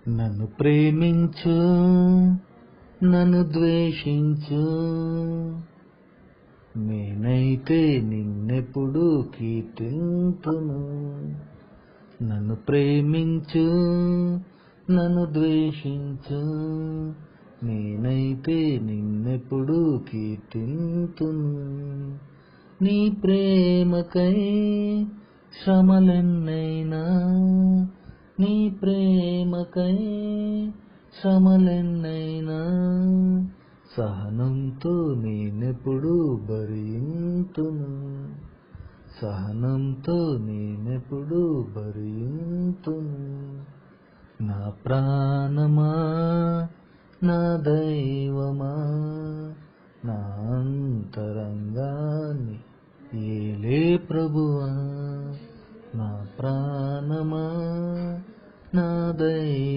నన్ను ప్రేమించు, నన్ను ద్వేషించు, నేనైతే నిన్నెప్పుడు కీర్తింతును. నన్ను ప్రేమించు, నన్ను ద్వేషించు, నేనైతే నిన్నెప్పుడు కీర్తింతును. నీ ప్రేమకై శ్రమలెన్నైనా, నీ ప్రేమకై శ్రమలెన్నైనా, సహనంతో నేనెప్పుడు భరింతును. సహనంతో నేనెప్పుడు భరింతును. నా ప్రాణమా, నా దైవమా, నా అంతరంగాన్ని ఏలే ప్రభువా. నా ప్రాణమా, నా దైవమా,